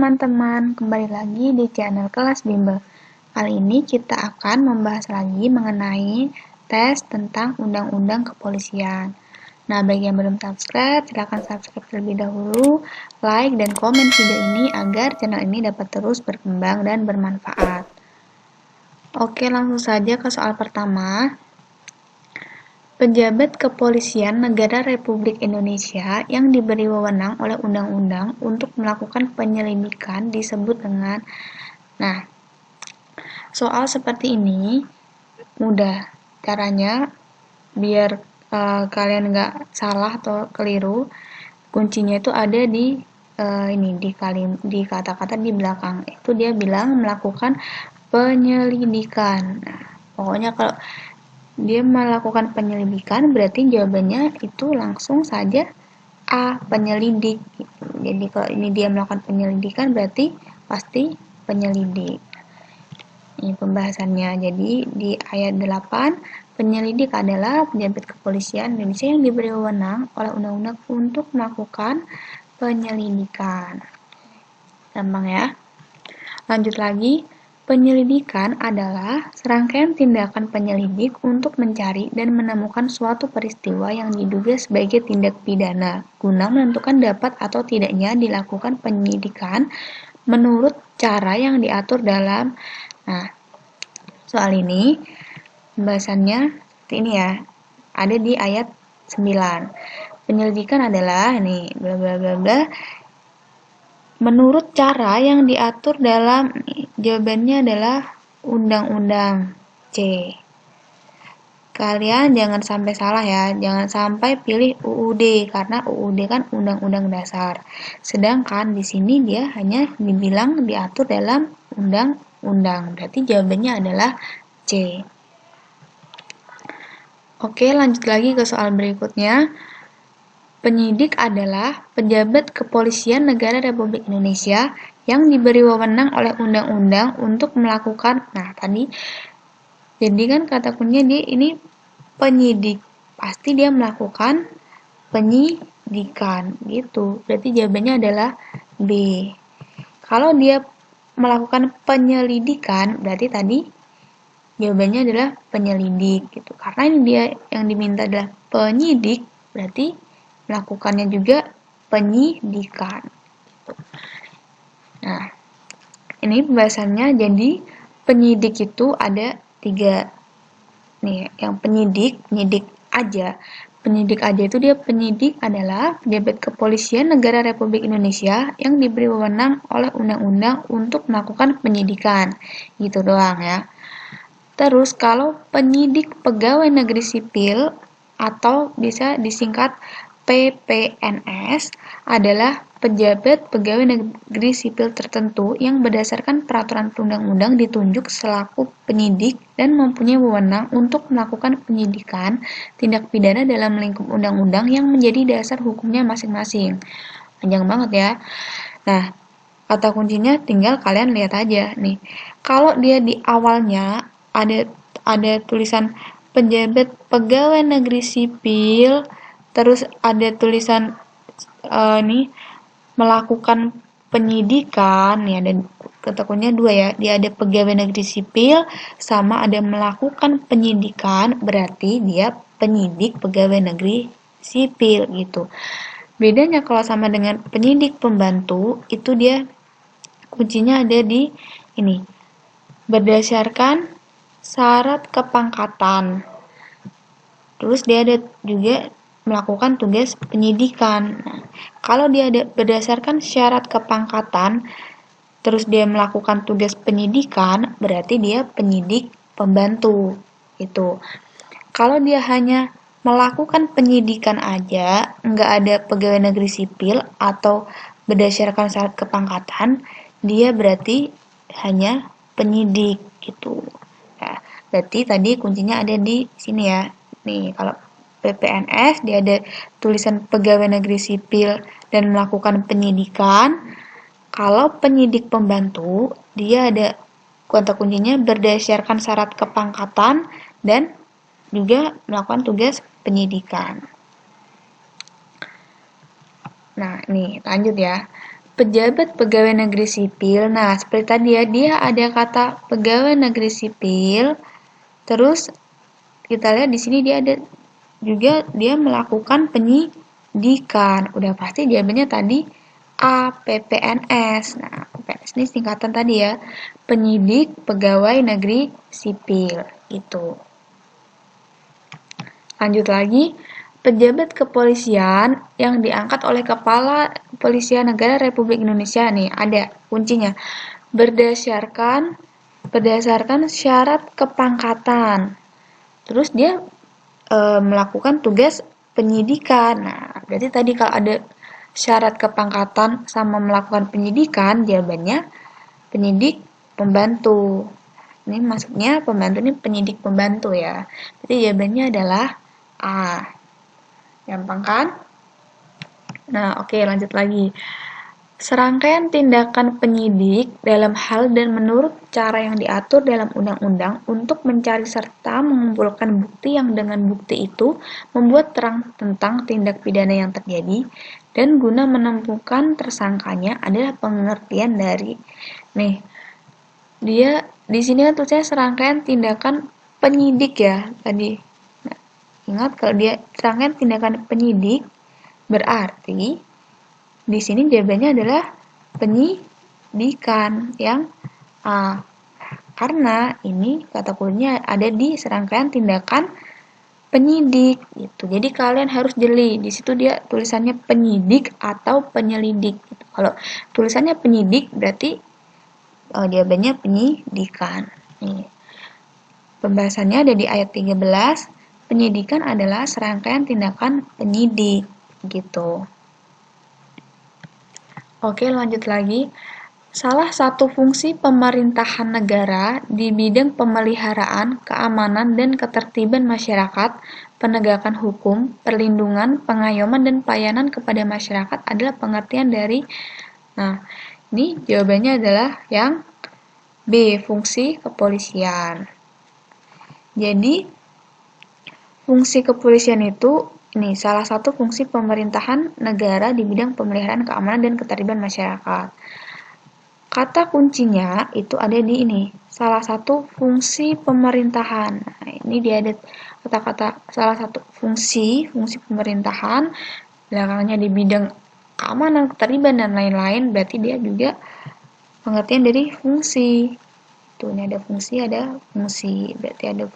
teman-teman, kembali lagi di channel Kelas Bimbel. Kali ini kita akan membahas lagi mengenai tes tentang Undang-Undang Kepolisian. Nah, bagi yang belum subscribe, silahkan subscribe terlebih dahulu, like dan komen video ini agar channel ini dapat terus berkembang dan bermanfaat. Oke, langsung saja ke soal pertama. Pejabat Kepolisian Negara Republik Indonesia yang diberi wewenang oleh undang-undang untuk melakukan penyelidikan disebut dengan. Nah, soal seperti ini mudah. Caranya biar kalian nggak salah atau keliru, kuncinya itu ada di di kata-kata di belakang. Itu dia bilang melakukan penyelidikan. Nah, pokoknya kalau dia melakukan penyelidikan, berarti jawabannya itu langsung saja A, penyelidik. Jadi kalau ini dia melakukan penyelidikan, berarti pasti penyelidik. Ini pembahasannya. Jadi di ayat 8, penyelidik adalah pejabat kepolisian Indonesia yang diberi wewenang oleh undang-undang untuk melakukan penyelidikan. Gampang ya. Lanjut lagi. Penyelidikan adalah serangkaian tindakan penyelidik untuk mencari dan menemukan suatu peristiwa yang diduga sebagai tindak pidana, guna menentukan dapat atau tidaknya dilakukan penyidikan menurut cara yang diatur dalam. Nah, soal ini pembahasannya seperti ini ya. Ada di ayat 9. Penyelidikan adalah ini bla bla bla bla. Menurut cara yang diatur dalam, jawabannya adalah Undang-Undang C. Kalian jangan sampai salah ya, jangan sampai pilih UUD, karena UUD kan Undang-Undang Dasar. Sedangkan di sini dia hanya dibilang diatur dalam Undang-Undang, berarti jawabannya adalah C. Oke, lanjut lagi ke soal berikutnya. Penyidik adalah pejabat kepolisian negara Republik Indonesia yang diberi wewenang oleh undang-undang untuk melakukan. Nah, tadi jadi kan kata kuncinya dia ini penyidik. Pasti dia melakukan penyidikan gitu. Berarti jawabannya adalah B. Kalau dia melakukan penyelidikan, berarti tadi jawabannya adalah penyelidik gitu. Karena ini dia yang diminta adalah penyidik, berarti melakukannya juga penyidikan. Nah, ini pembahasannya. Jadi penyidik itu ada 3 nih. Yang penyidik aja. Penyidik aja itu dia penyidik adalah pejabat kepolisian negara Republik Indonesia yang diberi wewenang oleh undang-undang untuk melakukan penyidikan. Gitu doang ya. Terus kalau penyidik pegawai negeri sipil atau bisa disingkat PPNS adalah pejabat pegawai negeri sipil tertentu yang berdasarkan peraturan perundang-undang ditunjuk selaku penyidik dan mempunyai wewenang untuk melakukan penyidikan tindak pidana dalam lingkup undang-undang yang menjadi dasar hukumnya masing-masing. Panjang banget ya. Nah, kata kuncinya tinggal kalian lihat aja nih. Kalau dia di awalnya ada tulisan pejabat pegawai negeri sipil, terus ada tulisan melakukan penyidikan ya, dan katakannya 2 ya, dia ada pegawai negeri sipil sama ada melakukan penyidikan, berarti dia penyidik pegawai negeri sipil gitu. Bedanya kalau sama dengan penyidik pembantu, itu dia kuncinya ada di ini, berdasarkan syarat kepangkatan. Terus dia ada juga melakukan tugas penyidikan. Nah, kalau dia ada berdasarkan syarat kepangkatan, terus dia melakukan tugas penyidikan, berarti dia penyidik pembantu. Itu. Kalau dia hanya melakukan penyidikan aja, nggak ada pegawai negeri sipil atau berdasarkan syarat kepangkatan, dia berarti hanya penyidik gitu. Nah, berarti tadi kuncinya ada di sini ya. Nih, kalau PPNS dia ada tulisan pegawai negeri sipil dan melakukan penyidikan. Kalau penyidik pembantu, dia ada kata kuncinya berdasarkan syarat kepangkatan dan juga melakukan tugas penyidikan. Nah, nih lanjut ya. pejabat pegawai negeri sipil. Nah, seperti tadi ya, dia ada kata pegawai negeri sipil. Terus kita lihat di sini dia ada juga dia melakukan penyidikan. Udah pasti jawabannya tadi A, PPNS. Nah, PPNS ini singkatan tadi ya, penyidik pegawai negeri sipil. Itu. Lanjut lagi, pejabat kepolisian yang diangkat oleh Kepala Kepolisian Negara Republik Indonesia nih, ada kuncinya. Berdasarkan syarat kepangkatan. Terus dia melakukan tugas penyidikan. Nah, berarti tadi kalau ada syarat kepangkatan sama melakukan penyidikan, jawabannya penyidik pembantu. Ini maksudnya pembantu ini penyidik pembantu ya. Jadi jawabannya adalah A. Gampang kan? Nah, oke, lanjut lagi. Serangkaian tindakan penyidik dalam hal dan menurut cara yang diatur dalam undang-undang untuk mencari serta mengumpulkan bukti yang dengan bukti itu membuat terang tentang tindak pidana yang terjadi dan guna menemukan tersangkanya adalah pengertian dari dia di sini kan tulisnya serangkaian tindakan penyidik ya tadi. Nah, ingat kalau dia serangkaian tindakan penyidik berarti di sini jawabannya adalah penyidikan yang A. Karena ini kata kuncinya ada di serangkaian tindakan penyidik gitu. Jadi kalian harus jeli. Di situ dia tulisannya penyidik atau penyelidik gitu. Kalau tulisannya penyidik berarti jawabannya penyidikan. Nih. Pembahasannya ada di ayat 13. Penyidikan adalah serangkaian tindakan penyidik gitu. Oke, lanjut lagi. Salah satu fungsi pemerintahan negara di bidang pemeliharaan, keamanan, dan ketertiban masyarakat, penegakan hukum, perlindungan, pengayoman, dan pelayanan kepada masyarakat adalah pengertian dari. Nah, ini jawabannya adalah yang B, fungsi kepolisian. Jadi, fungsi kepolisian itu ini salah satu fungsi pemerintahan negara di bidang pemeliharaan keamanan dan ketertiban masyarakat. Kata kuncinya itu ada di ini, salah satu fungsi pemerintahan. Nah, ini dia ada kata-kata salah satu fungsi pemerintahan, belakangnya di bidang keamanan, ketertiban, dan lain-lain, berarti dia juga pengertian dari fungsi. Tuh, ini ada fungsi, berarti ada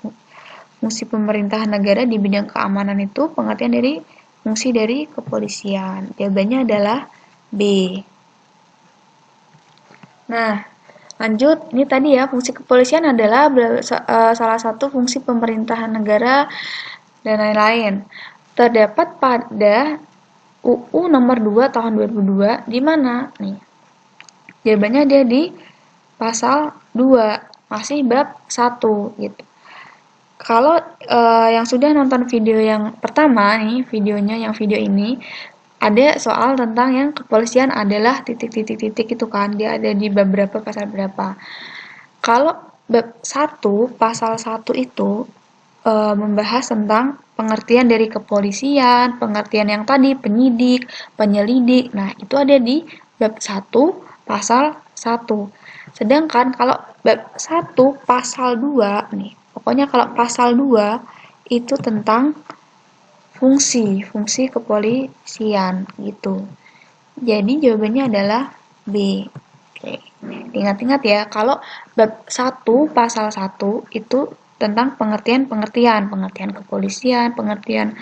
fungsi pemerintahan negara di bidang keamanan itu pengertian dari fungsi dari kepolisian. Jawabannya adalah B. Nah, lanjut. Ini tadi ya, fungsi kepolisian adalah salah satu fungsi pemerintahan negara dan lain-lain. Terdapat pada UU nomor 2 tahun 2002 di mana? Nih. Jawabannya ada di pasal 2, masih bab 1 gitu. Kalau yang sudah nonton video yang pertama nih, video ini ada soal tentang yang kepolisian adalah titik-titik-titik itu kan, dia ada di bab berapa, pasal berapa. Kalau bab 1, pasal 1 itu membahas tentang pengertian dari kepolisian, pengertian yang tadi penyidik, penyelidik. Nah, itu ada di bab 1, pasal 1. Sedangkan kalau bab 1, pasal 2 nih, pokoknya kalau pasal 2 itu tentang fungsi kepolisian gitu. Jadi jawabannya adalah B. Oke. Ingat-ingat ya, kalau bab 1 pasal 1 itu tentang pengertian kepolisian, pengertian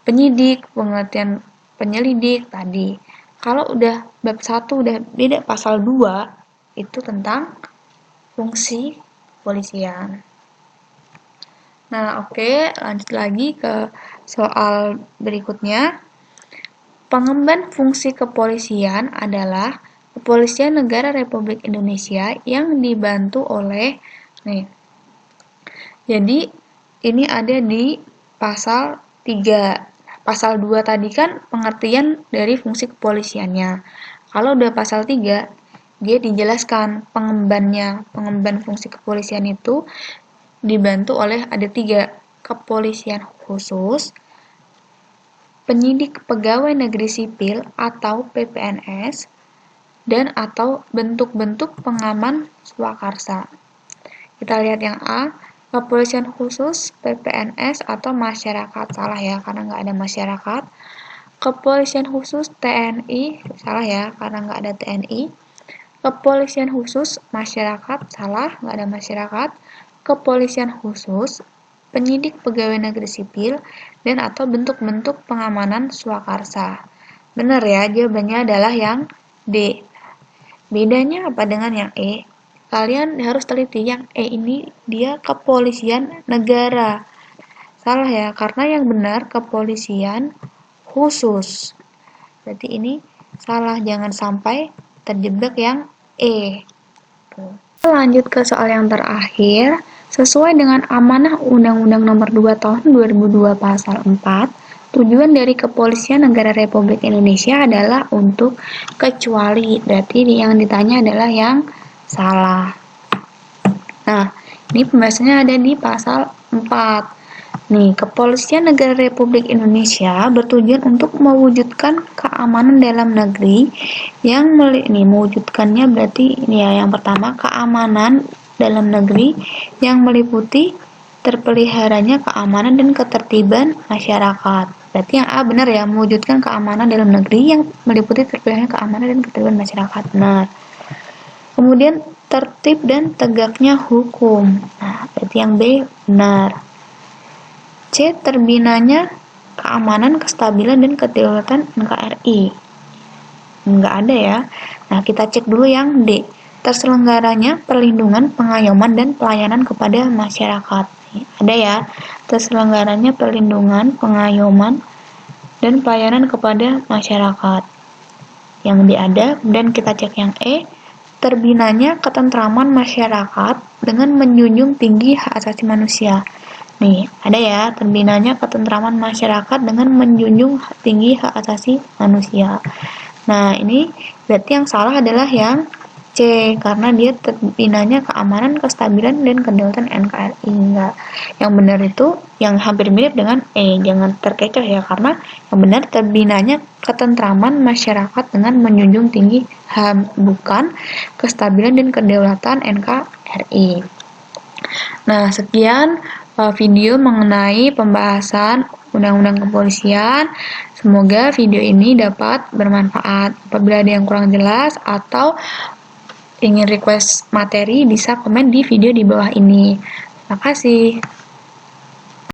penyidik, pengertian penyelidik tadi. Kalau udah bab 1 udah beda, pasal 2 itu tentang fungsi kepolisian. Nah, oke, lanjut lagi ke soal berikutnya. Pengemban fungsi kepolisian adalah Kepolisian Negara Republik Indonesia yang dibantu oleh Jadi, ini ada di pasal 3. Pasal 2 tadi kan pengertian dari fungsi kepolisiannya. Kalau udah pasal 3, dia dijelaskan pengemban fungsi kepolisian itu dibantu oleh ada 3, kepolisian khusus, penyidik pegawai negeri sipil atau PPNS, dan atau bentuk-bentuk pengaman swakarsa. Kita lihat yang A, kepolisian khusus, PPNS, atau masyarakat. Salah ya, karena nggak ada masyarakat. Kepolisian khusus TNI, salah ya, karena nggak ada TNI. Kepolisian khusus masyarakat, salah, nggak ada masyarakat. Kepolisian khusus penyidik pegawai negeri sipil, dan atau bentuk-bentuk pengamanan swakarsa. Benar ya, jawabannya adalah yang D. Bedanya apa dengan yang E? Kalian harus teliti, yang E ini dia kepolisian negara. Salah ya, karena yang benar kepolisian khusus. Berarti ini salah, jangan sampai terjebak yang E. Lanjut ke soal yang terakhir. Sesuai dengan amanah Undang-Undang Nomor 2 Tahun 2002 Pasal 4, tujuan dari Kepolisian Negara Republik Indonesia adalah untuk kecuali. Berarti yang ditanya adalah yang salah. Nah, ini pembahasannya ada di pasal 4. Nih, Kepolisian Negara Republik Indonesia bertujuan untuk mewujudkan keamanan dalam negeri yang mewujudkannya berarti ini ya, yang pertama keamanan dalam negeri yang meliputi terpeliharanya keamanan dan ketertiban masyarakat. Berarti yang A benar ya, mewujudkan keamanan dalam negeri yang meliputi terpeliharanya keamanan dan ketertiban masyarakat. Benar. Kemudian tertib dan tegaknya hukum. Nah, berarti yang B benar. C, terbinanya keamanan, kestabilan, dan kedaulatan NKRI. Enggak ada ya. Nah, kita cek dulu yang D. Terselenggaranya perlindungan, pengayoman, dan pelayanan kepada masyarakat. Ada ya. Terselenggaranya perlindungan, pengayoman, dan pelayanan kepada masyarakat. Yang D ada. Dan kita cek yang E. Terbinanya ketentraman masyarakat dengan menjunjung tinggi hak asasi manusia. Nih, ada ya, terbinanya ketentraman masyarakat dengan menjunjung tinggi hak asasi manusia. Nah, ini berarti yang salah adalah yang C, karena dia terbinanya keamanan, kestabilan, dan kedaulatan NKRI. Enggak. Yang benar itu yang hampir mirip dengan E, jangan terkecoh ya, karena yang benar terbinanya ketentraman masyarakat dengan menjunjung tinggi HAM, bukan kestabilan dan kedaulatan NKRI. Nah, sekian video mengenai pembahasan Undang-Undang Kepolisian. Semoga video ini dapat bermanfaat. Apabila ada yang kurang jelas atau ingin request materi, bisa komen di video di bawah ini. Terima kasih.